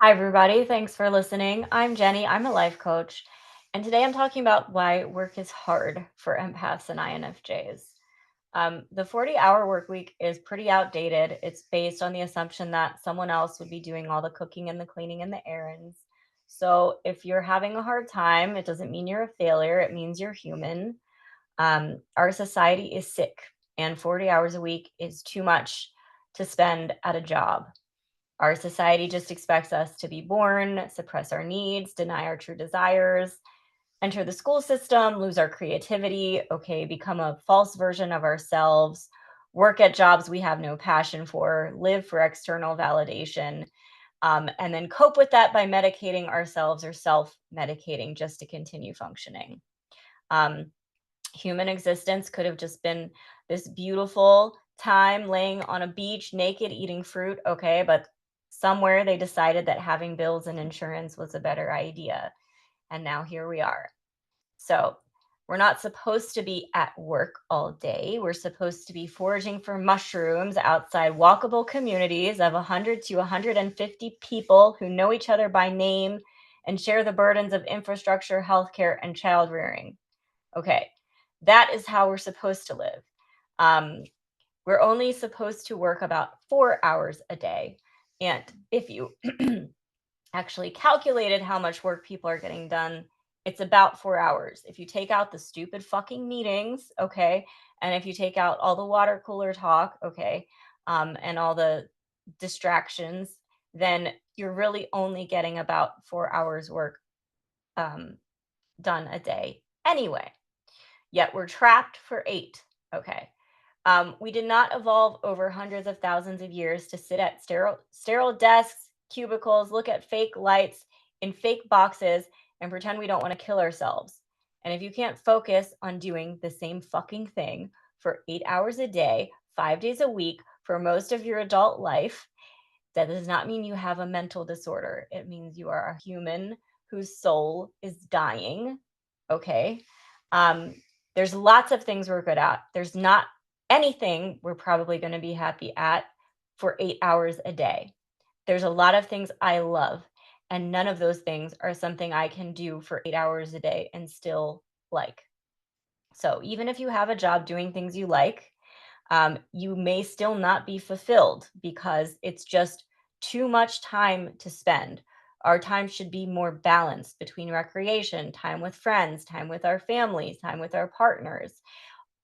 Hi, everybody. Thanks for listening. I'm Jenny. I'm a life coach. And today I'm talking about why work is hard for empaths and INFJs. The 40-hour work week is pretty outdated. It's based on the assumption that someone else would be doing all the cooking and the cleaning and the errands. So if you're having a hard time, it doesn't mean you're a failure. It means you're human. Our society is sick, and 40 hours a week is too much to spend at a job. Our society just expects us to be born, suppress our needs, deny our true desires, enter the school system, lose our creativity, okay, become a false version of ourselves, work at jobs we have no passion for, live for external validation, and then cope with that by medicating ourselves or self medicating just to continue functioning. Um, Human existence could have just been this beautiful time laying on a beach, naked, eating fruit, okay, but somewhere they decided that having bills and insurance was a better idea. And now here we are. So, we're not supposed to be at work all day. We're supposed to be foraging for mushrooms outside walkable communities of 100 to 150 people who know each other by name and share the burdens of infrastructure, healthcare, and child rearing. Okay, that is how we're supposed to live. Um, we're only supposed to work about 4 hours a day. And if you actually calculated how much work people are getting done, it's about 4 hours. If you take out the stupid fucking meetings, okay, and if you take out all the water cooler talk, okay, and all the distractions, then you're really only getting about 4 hours work um, done a day anyway. Yet we're trapped for 8. Okay. We did not evolve over hundreds of thousands of years to sit at sterile desks, cubicles, look at fake lights in fake boxes, and pretend we don't want to kill ourselves. And if you can't focus on doing the same fucking thing for 8 hours a day, 5 days a week for most of your adult life, that does not mean you have a mental disorder. It means you are a human whose soul is dying. Okay. Um, there's lots of things we're good at. There's not anything we're probably going to be happy at for 8 hours a day. There's a lot of things I love, and none of those things are something I can do for 8 hours a day and still like. So even if you have a job doing things you like, you may still not be fulfilled because it's just too much time to spend. Our time should be more balanced between recreation, time with friends, time with our families, time with our partners.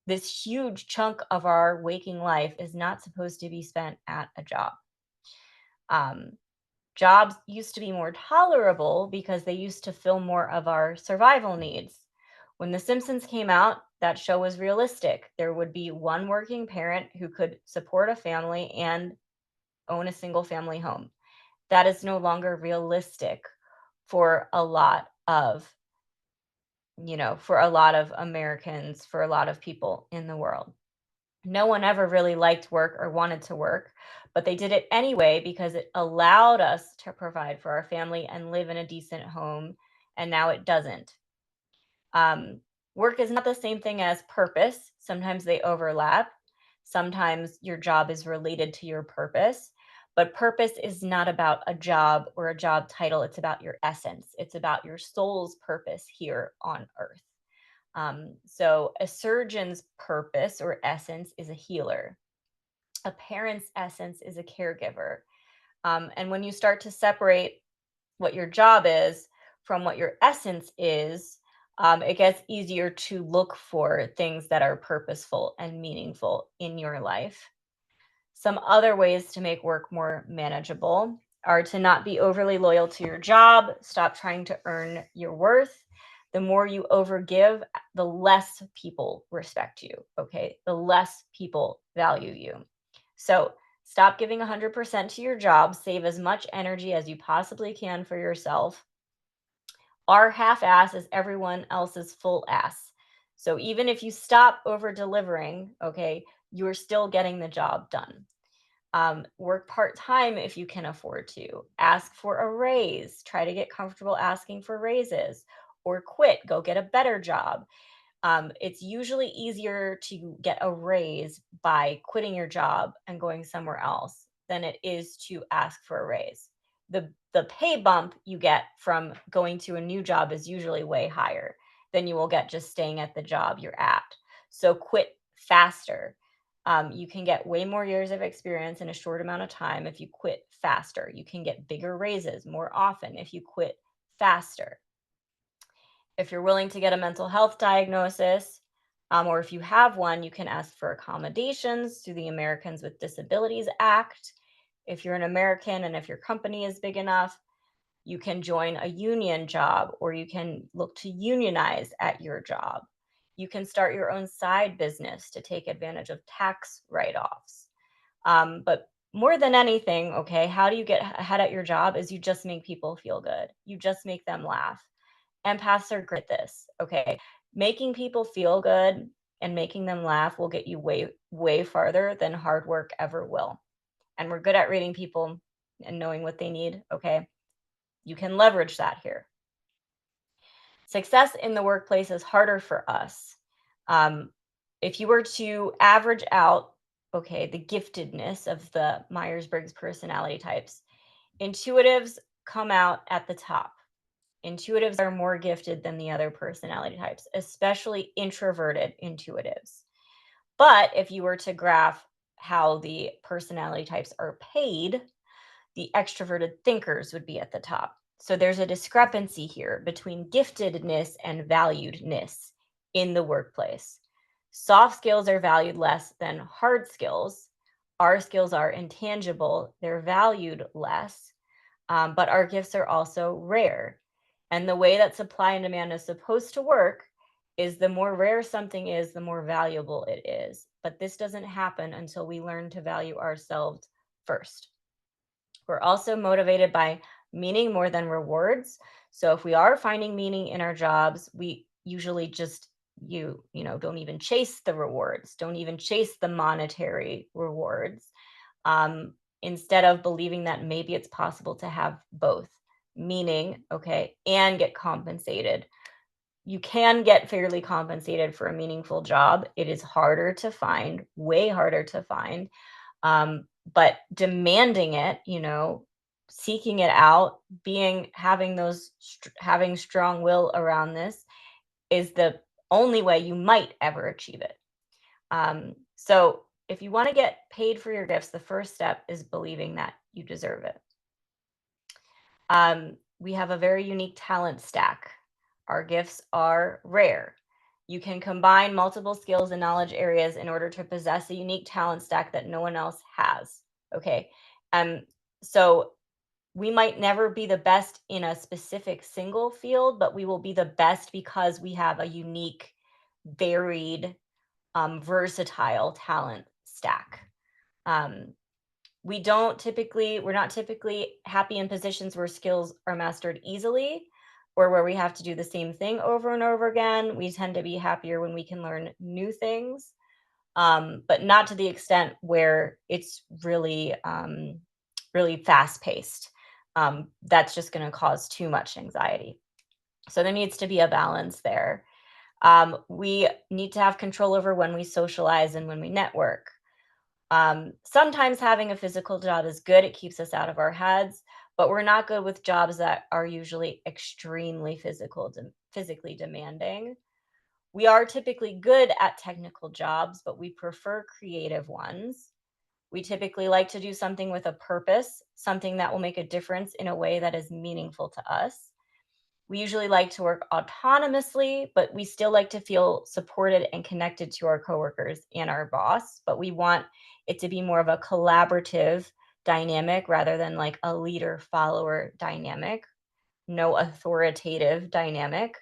This huge chunk of our waking life is not supposed to be spent at a job. Um, Jobs used to be more tolerable because they used to fill more of our survival needs. When The Simpsons came out, that show was realistic. There would be one working parent who could support a family and own a single family home. That is no longer realistic for a lot of, for a lot of Americans, for a lot of people in the world. No one ever really liked work or wanted to work, but they did it anyway because it allowed us to provide for our family and live in a decent home. And now it doesn't. Um, Work is not the same thing as purpose. Sometimes they overlap. Sometimes your job is related to your purpose, but purpose is not about a job or a job title. It's about your essence, it's about your soul's purpose here on earth. So, a surgeon's purpose or essence is a healer. A parent's essence is a caregiver. And when you start to separate what your job is from what your essence is, it gets easier to look for things that are purposeful and meaningful in your life. Some other ways to make work more manageable are to not be overly loyal to your job, stop trying to earn your worth. The more you overgive, the less people respect you, okay? The less people value you. So stop giving 100% to your job, save as much energy as you possibly can for yourself. Our half ass is everyone else's full ass. So even if you stop over delivering, okay, you're still getting the job done. Work part time if you can afford to. Ask for a raise. Try to get comfortable asking for raises or quit. Go get a better job. It's usually easier to get a raise by quitting your job and going somewhere else than it is to ask for a raise. the pay bump you get from going to a new job is usually way higher than you will get just staying at the job you're at. So quit faster. You can get way more years of experience in a short amount of time if you quit faster. You can get bigger raises more often if you quit faster. If you're willing to get a mental health diagnosis, or if you have one, you can ask for accommodations through the Americans with Disabilities Act. If you're an American and if your company is big enough, you can join a union job or you can look to unionize at your job. You can start your own side business to take advantage of tax write offs. But more than anything, okay, how do you get ahead at your job is you just make people feel good. You just make them laugh. Empaths are great at this, okay? Making people feel good and making them laugh will get you way, way farther than hard work ever will. And we're good at reading people and knowing what they need, okay? You can leverage that here. Success in the workplace is harder for us. Um, if you were to average out, okay, the giftedness of the Myers-Briggs personality types, intuitives come out at the top. Intuitives are more gifted than the other personality types, especially introverted intuitives. But if you were to graph how the personality types are paid, the extroverted thinkers would be at the top. So there's a discrepancy here between giftedness and valuedness in the workplace. Soft skills are valued less than hard skills. Our skills are intangible, they're valued less, but our gifts are also rare. And the way that supply and demand is supposed to work is the more rare something is, the more valuable it is. But this doesn't happen until we learn to value ourselves first. We're also motivated by meaning more than rewards. So if we are finding meaning in our jobs, we usually just don't even chase the rewards, don't even chase the monetary rewards. Instead of believing that maybe it's possible to have both meaning, okay, and get compensated. You can get fairly compensated for a meaningful job. It is harder to find, way harder to find. But demanding it, seeking it out, having strong will around this is the only way you might ever achieve it. So if you want to get paid for your gifts, the first step is believing that you deserve it. We have a very unique talent stack. Our gifts are rare. You can combine multiple skills and knowledge areas in order to possess a unique talent stack that no one else has. Okay. So we might never be the best in a specific single field, but we will be the best because we have a unique, varied, versatile talent stack. We're not typically happy in positions where skills are mastered easily or where we have to do the same thing over and over again. We tend to be happier when we can learn new things, but not to the extent where it's really, really fast paced. That's just going to cause too much anxiety. So there needs to be a balance there. We need to have control over when we socialize and when we network. Sometimes having a physical job is good. It keeps us out of our heads, but we're not good with jobs that are usually extremely physically demanding. We are typically good at technical jobs, but we prefer creative ones. We typically like to do something with a purpose, something that will make a difference in a way that is meaningful to us. We usually like to work autonomously, but we still like to feel supported and connected to our coworkers and our boss. But we want it to be more of a collaborative dynamic rather than like a leader follower dynamic, no authoritative dynamic.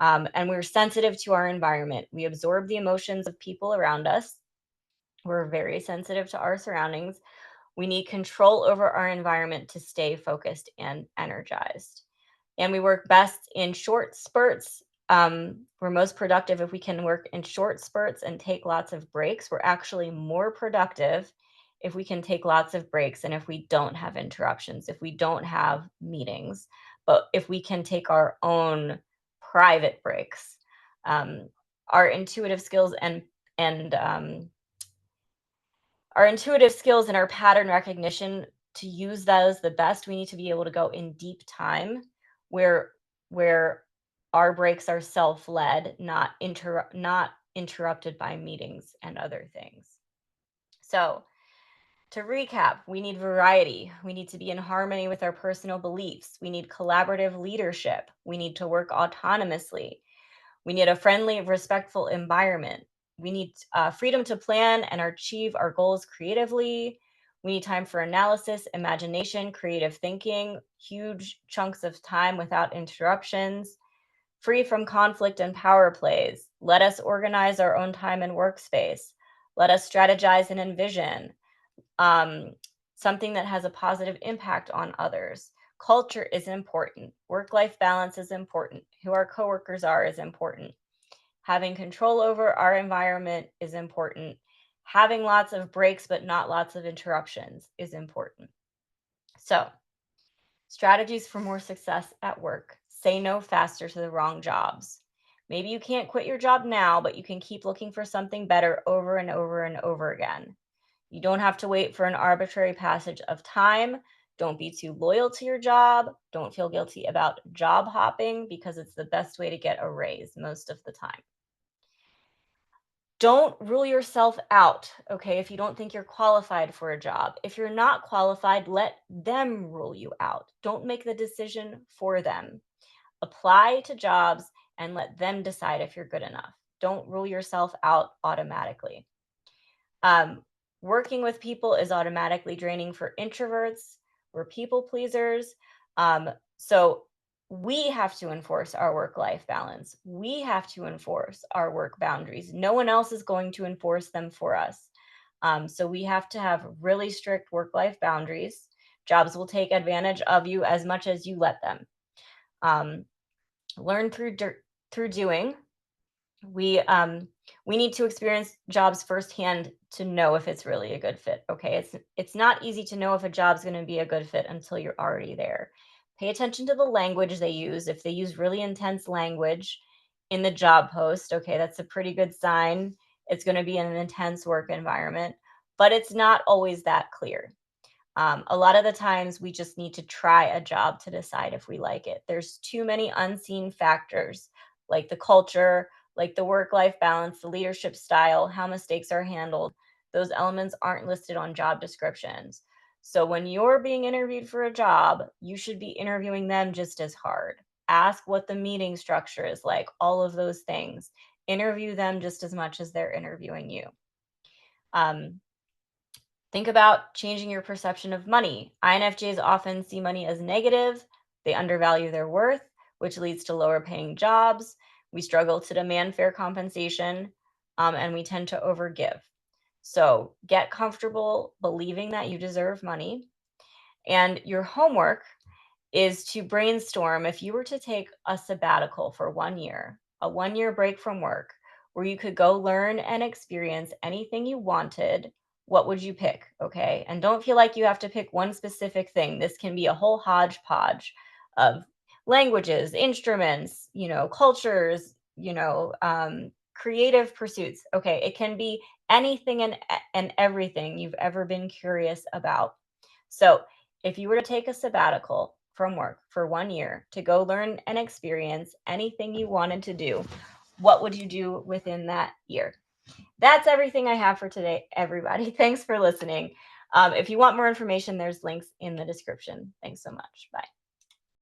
And we're sensitive to our environment. We absorb the emotions of people around us. We're very sensitive to our surroundings. We need control over our environment to stay focused and energized. And we work best in short spurts. We're most productive if we can work in short spurts and take lots of breaks. We're actually more productive if we can take lots of breaks and if we don't have interruptions, if we don't have meetings, but if we can take our own private breaks. Our intuitive skills and our intuitive skills and our pattern recognition to use those the best, we need to be able to go in deep time where where our breaks are self-led, not interrupted by meetings and other things. So, to recap, we need variety. We need to be in harmony with our personal beliefs. We need collaborative leadership. We need to work autonomously. We need a friendly, respectful environment. We need freedom to plan and achieve our goals creatively. We need time for analysis, imagination, creative thinking, huge chunks of time without interruptions, free from conflict and power plays. Let us organize our own time and workspace. Let us strategize and envision um, something that has a positive impact on others. Culture is important. Work life balance is important. Who our coworkers are is important. Having control over our environment is important. Having lots of breaks but not lots of interruptions is important. So, strategies for more success at work. Say no faster to the wrong jobs. Maybe you can't quit your job now, but you can keep looking for something better over and over and over again. You don't have to wait for an arbitrary passage of time. Don't be too loyal to your job. Don't feel guilty about job hopping because it's the best way to get a raise most of the time. Don't rule yourself out, okay, if you don't think you're qualified for a job. If you're not qualified, let them rule you out. Don't make the decision for them. Apply to jobs and let them decide if you're good enough. Don't rule yourself out automatically. Um, Working with people is automatically draining for introverts. We're people pleasers. So we have to enforce our work life balance. We have to enforce our work boundaries. No one else is going to enforce them for us. So we have to have really strict work life boundaries. Jobs will take advantage of you as much as you let them. Um, Learn through doing. We need to experience jobs firsthand to know if it's really a good fit. Okay, it's not easy to know if a job's going to be a good fit until you're already there. Pay attention to the language they use. If they use really intense language in the job post, okay, that's a pretty good sign. It's going to be in an intense work environment, but it's not always that clear. A lot of the times we just need to try a job to decide if we like it. There's too many unseen factors like the culture, like the work life balance, the leadership style, how mistakes are handled. Those elements aren't listed on job descriptions. So when you're being interviewed for a job, you should be interviewing them just as hard. Ask what the meeting structure is like, all of those things. Interview them just as much as they're interviewing you. Um, Think about changing your perception of money. INFJs often see money as negative. They undervalue their worth, which leads to lower paying jobs. We struggle to demand fair compensation, and we tend to overgive. So get comfortable believing that you deserve money. And your homework is to brainstorm if you were to take a sabbatical for 1 year, a 1 year break from work, where you could go learn and experience anything you wanted, what would you pick? Okay. And don't feel like you have to pick one specific thing. This can be a whole hodgepodge of languages, instruments, cultures, creative pursuits. Okay. It can be anything and everything you've ever been curious about. So if you were to take a sabbatical from work for 1 year to go learn and experience anything you wanted to do, what would you do within that year? That's everything I have for today, everybody. Thanks for listening. If you want more information, there's links in the description. Thanks so much. Bye.